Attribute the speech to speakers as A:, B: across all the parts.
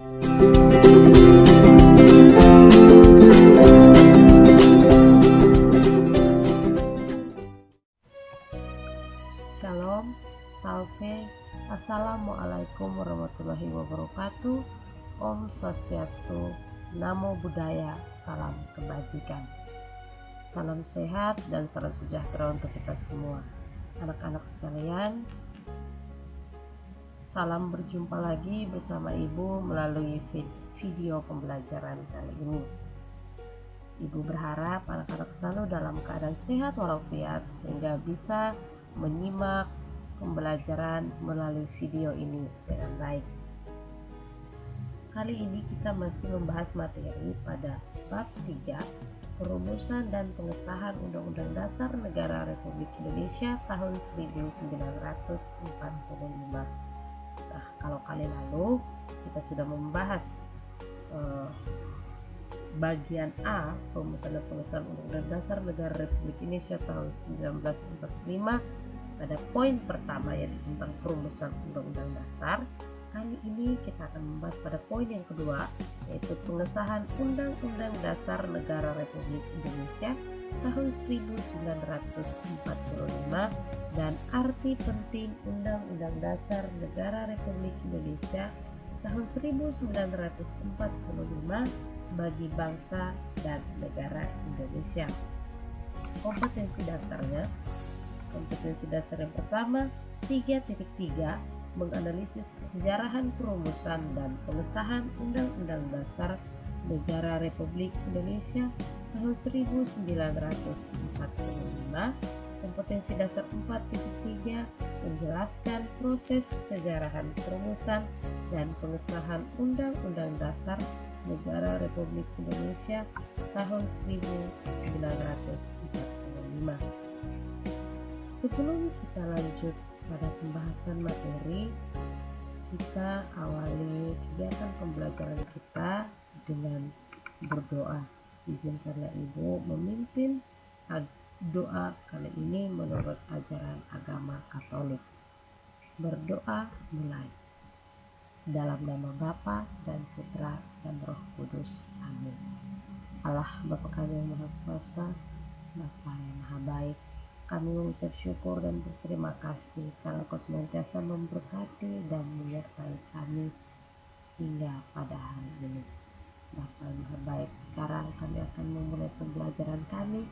A: Shalom, Salve, Assalamualaikum warahmatullahi wabarakatuh. Om Swastiastu, Namo Buddhaya, salam kebajikan. Salam sehat dan salam sejahtera untuk kita semua. Anak-anak sekalian, salam berjumpa lagi bersama Ibu melalui video pembelajaran kali ini. Ibu berharap anak-anak selalu dalam keadaan sehat walafiat sehingga bisa menyimak pembelajaran melalui video ini dengan baik. Kali ini kita masih membahas materi pada bab 3, perumusan dan pengesahan Undang-Undang Dasar Negara Republik Indonesia tahun 1945. Nah, kalau kali lalu kita sudah membahas bagian A, perumusan dan pengesahan Undang-Undang Dasar Negara Republik Indonesia tahun 1945 pada poin pertama yaitu tentang perumusan Undang-Undang Dasar. Kali ini kita akan membahas pada poin yang kedua yaitu pengesahan Undang-Undang Dasar Negara Republik Indonesia tahun 1945 dan arti penting Undang-Undang Dasar Negara Republik Indonesia tahun 1945 bagi bangsa dan negara Indonesia. Kompetensi dasarnya, kompetensi dasar yang pertama 3.3 menganalisis kesejarahan perumusan dan pengesahan Undang-Undang Dasar Negara Republik Indonesia tahun 1945. Kompetensi dasar 4.3 menjelaskan proses kesejarahan perumusan dan pengesahan Undang-Undang Dasar Negara Republik Indonesia tahun 1945. Sebelum kita lanjut pada pembahasan materi, kita awali kegiatan pembelajaran kita dengan berdoa. Izinkanlah Ibu memimpin doa kali ini menurut ajaran agama Katolik. Berdoa mulai. Dalam nama Bapa dan Putra dan Roh Kudus. Amin. Allah Bapa kami yang Maha Kuasa, Bapa yang Maha Baik, kami mengucap syukur dan berterima kasih karena Kau senantiasa memberkati dan menyertai kami hingga pada hari ini. Bapa yang Maha Baik, sekarang kami akan memulai pembelajaran kami.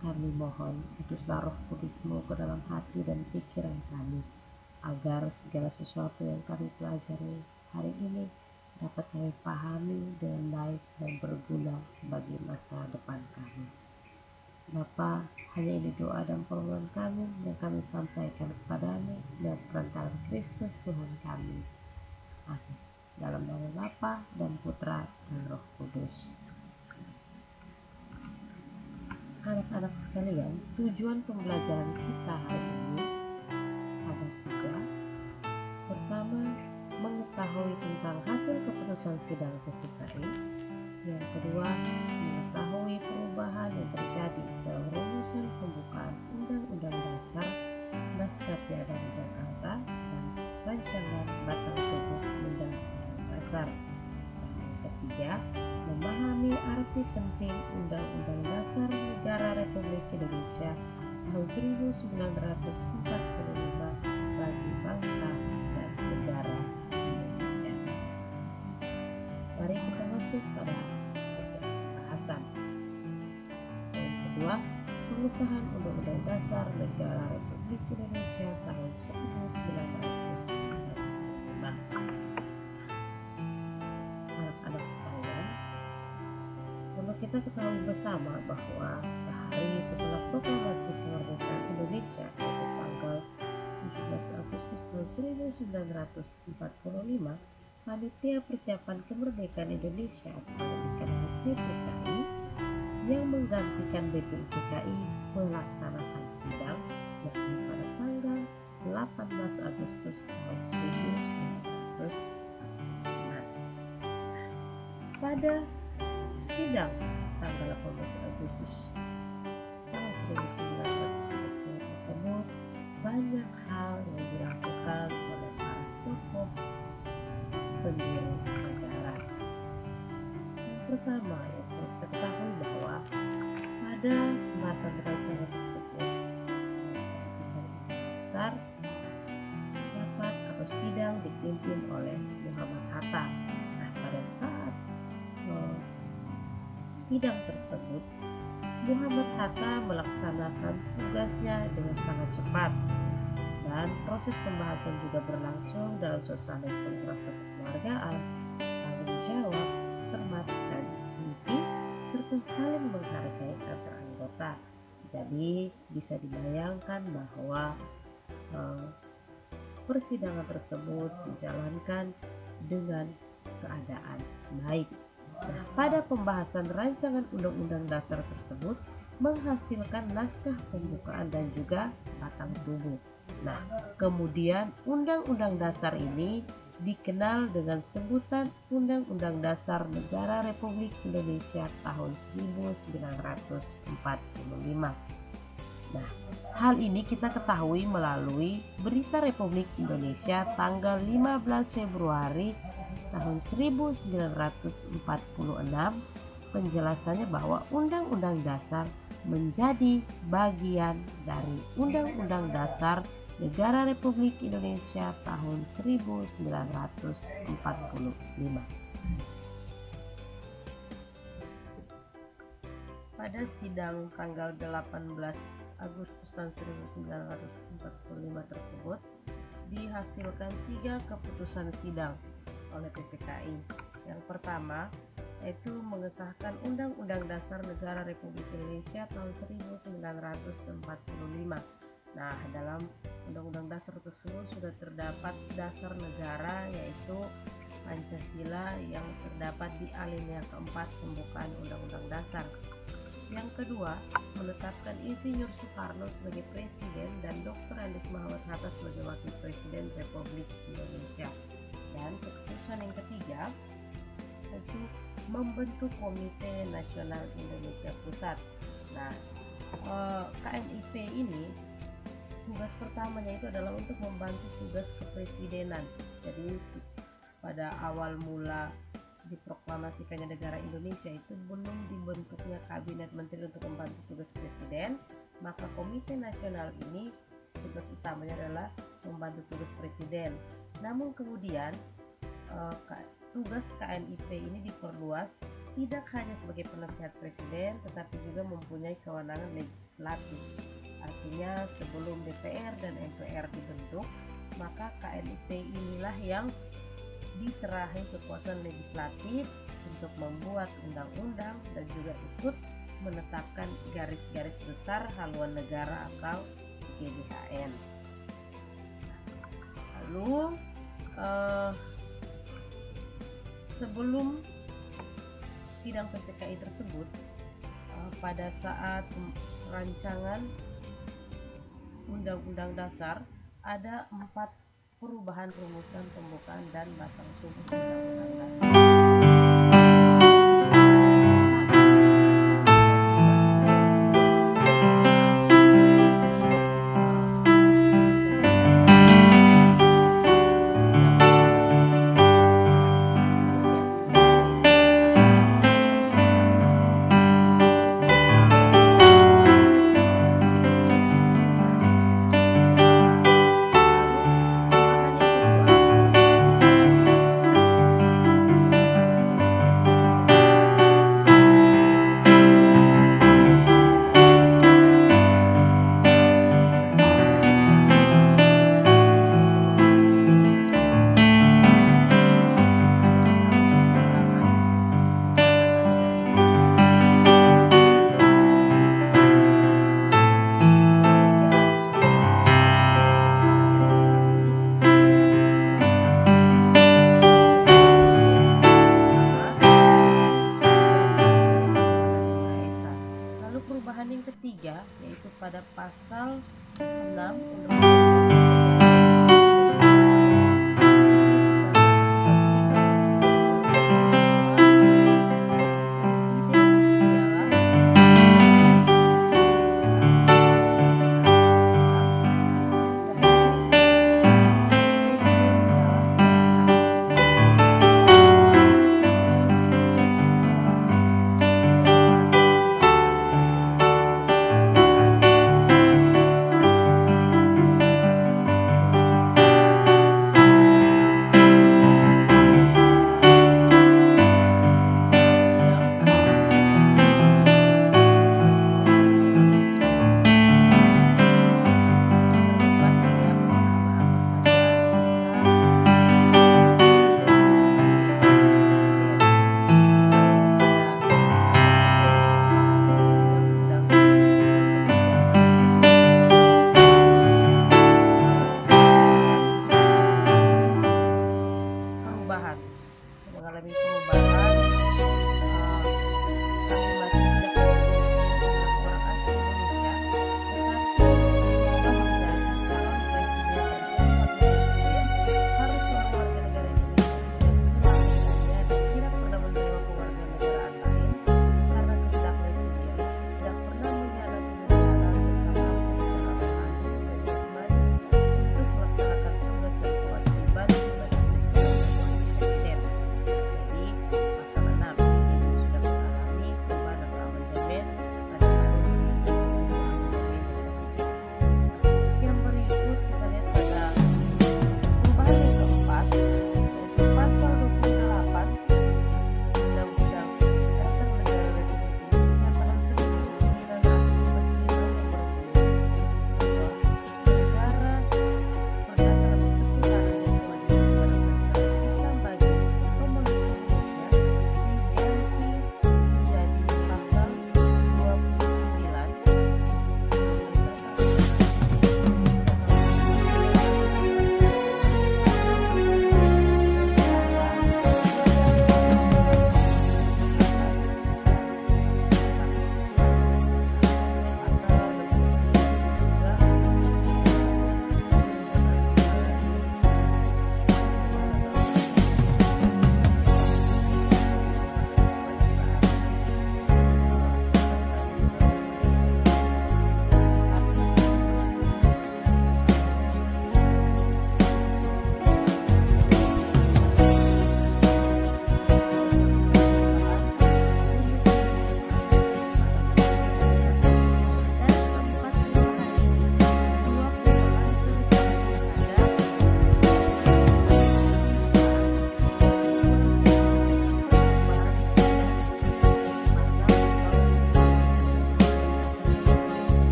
A: Kami mohon utuslah Roh Kudus-Mu ke dalam hati dan pikiran kami, agar segala sesuatu yang kami pelajari hari ini dapat kami pahami dengan baik dan berguna bagi masa depan kami. Bapa, hanya ini doa dan permohonan kami yang kami sampaikan kepadamu dan perantaraan Kristus Tuhan kami. Amin. Dalam nama Bapa dan Putra dan Roh Kudus. Anak-anak sekalian, tujuan pembelajaran kita hari ini ada 3. Pertama, mengetahui tentang hasil keputusan sidang TVKI. Yang kedua, mengetahui perubahan yang terjadi dalam rumusan pembukaan Undang-Undang Dasar, Naskah Piagam Jakarta, dan rancangan batang tubuh Undang-Undang Dasar. Dan yang ketiga, memahami arti penting Undang-Undang Dasar Negara Republik Indonesia tahun 1945 bagi bangsa dan negara Indonesia. Mari kita masuk pada pembahasan. Yang kedua, pengesahan Undang-Undang Dasar Negara Republik Indonesia tahun 1945. Anak-anak sekalian, perlu kita ketahui bersama bahwa sehari setelah proklamasi kemerdekaan Indonesia yaitu tanggal 17 Agustus tahun 1945, Panitia Persiapan Kemerdekaan Indonesia atau yang dikenal PPKI yang menggantikan BPIPKI melaksanakan sidang yakni pada tanggal 18 Agustus tahun 1945. Pada sidang tanggal 18 Agustus tahun 1945 tersebut, banyak hal yang dilakukan oleh para tokoh pendiri negara pertama yang perlu kita ketahui bahwa pada pembahasan rancangan tersebut besar rapat atau sidang dipimpin oleh Muhammad Hatta. Nah, pada saat sidang tersebut Muhammad Hatta melaksanakan tugasnya dengan sangat cepat, dan proses pembahasan juga berlangsung dalam suasana yang rasa kekeluargaan, tanggung jawab, cermat, dan inti, serta saling menghargai antar anggota. Jadi bisa dibayangkan bahwa persidangan tersebut dijalankan dengan keadaan baik. Nah, pada pembahasan rancangan Undang-Undang Dasar tersebut menghasilkan naskah pembukaan dan juga batang tubuh. Nah, kemudian Undang-Undang Dasar ini dikenal dengan sebutan Undang-Undang Dasar Negara Republik Indonesia tahun 1945. Nah, hal ini kita ketahui melalui Berita Republik Indonesia tanggal 15 Februari tahun 1946. Penjelasannya bahwa Undang-Undang Dasar menjadi bagian dari Undang-Undang Dasar Negara Republik Indonesia tahun 1945. Pada sidang tanggal 18 Agustus tahun 1945 tersebut dihasilkan 3 keputusan sidang oleh PPKI. Yang pertama yaitu mengesahkan Undang-Undang Dasar Negara Republik Indonesia tahun 1945. Nah, dalam Undang-Undang Dasar tersebut sudah terdapat dasar negara yaitu Pancasila yang terdapat di alinea keempat pembukaan Undang-Undang Dasar. Yang kedua, menetapkan Insinyur Soekarno sebagai Presiden dan Dr. Andes Muhammad Hatta sebagai Wakil Presiden Republik Indonesia. Dan keputusan yang ketiga yaitu membentuk Komite Nasional Indonesia Pusat. Nah, KNIP ini tugas pertamanya itu adalah untuk membantu tugas kepresidenan. Jadi pada awal mula diproklamasikannya negara Indonesia itu belum dibentuknya kabinet menteri untuk membantu tugas presiden, maka Komite Nasional ini tugas utamanya adalah membantu tugas presiden. Namun kemudian tugas KNIP ini diperluas tidak hanya sebagai penasihat presiden tetapi juga mempunyai kewenangan legislatif. Artinya sebelum DPR dan MPR dibentuk, maka KNIP inilah yang diserahi kekuasaan legislatif untuk membuat undang-undang dan juga ikut menetapkan garis-garis besar haluan negara atau GBHN. Lalu sebelum sidang PPKI tersebut, pada saat rancangan Undang-Undang Dasar ada 4 perubahan rumusan pembukaan dan batang tubuh Undang-Undang Dasar. mengalami perubahan. Kami masih tidak jumlah orang asli Indonesia, tetapi menjadi calon presiden dan wakil presiden harus seorang warga negara Indonesia sejak kelahirannya dan tidak pernah menerima kewarganegaraan lain karena kehendak presiden, tidak pernah mengkhianati negara serta mampu secara rohani dan jasmani untuk melaksanakan tugas dan kewajiban sebagai presiden dan wakil presiden. Jadi, pasangan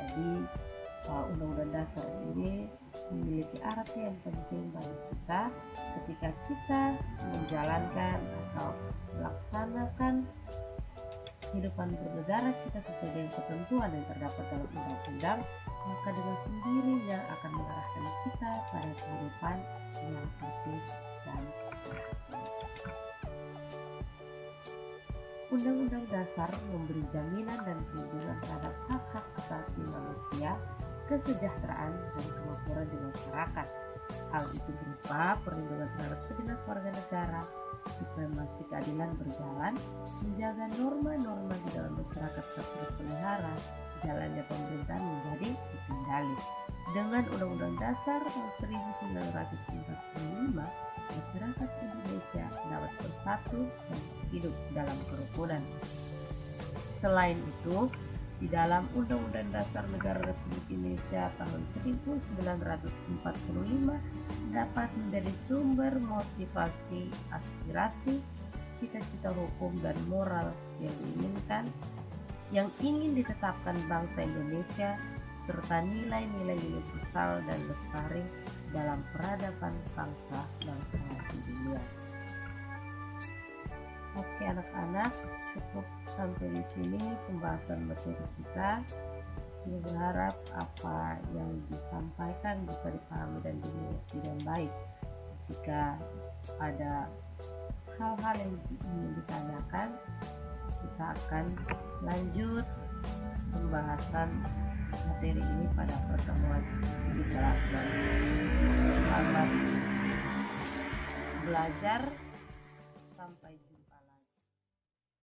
A: Jadi Undang-Undang Dasar ini memiliki arti yang penting bagi kita ketika kita menjalankan atau melaksanakan kehidupan bernegara kita sesuai dengan ketentuan yang terdapat dalam undang-undang, maka dengan sendirinya akan mengarahkan kita pada kehidupan yang tertib dan teratur. Undang-Undang Dasar memberi jaminan dan perlindungan terhadap hak-hak asasi manusia, kesejahteraan, dan kemakmuran di masyarakat. Hal itu berupa perlindungan terhadap segenap warga negara, supremasi keadilan berjalan, menjaga norma-norma di dalam masyarakat tetap terpelihara, jalannya pemerintahan menjadi terkendali. Dengan Undang-Undang Dasar tahun 1945, masyarakat Indonesia dapat bersatu dan hidup dalam kerukunan. Selain itu, di dalam Undang-Undang Dasar Negara Republik Indonesia tahun 1945 dapat menjadi sumber motivasi, aspirasi, cita-cita hukum dan moral yang ingin ditetapkan bangsa Indonesia, serta nilai-nilai universal dan lestari dalam peradaban bangsa-bangsa di dunia. Oke anak-anak, cukup sampai di sini pembahasan materi kita. Saya berharap apa yang disampaikan bisa dipahami dan dimengerti dengan baik. Jika ada hal-hal yang ingin ditanyakan, kita akan lanjut pembahasan materi ini pada pertemuan di kelas nanti. Selamat belajar.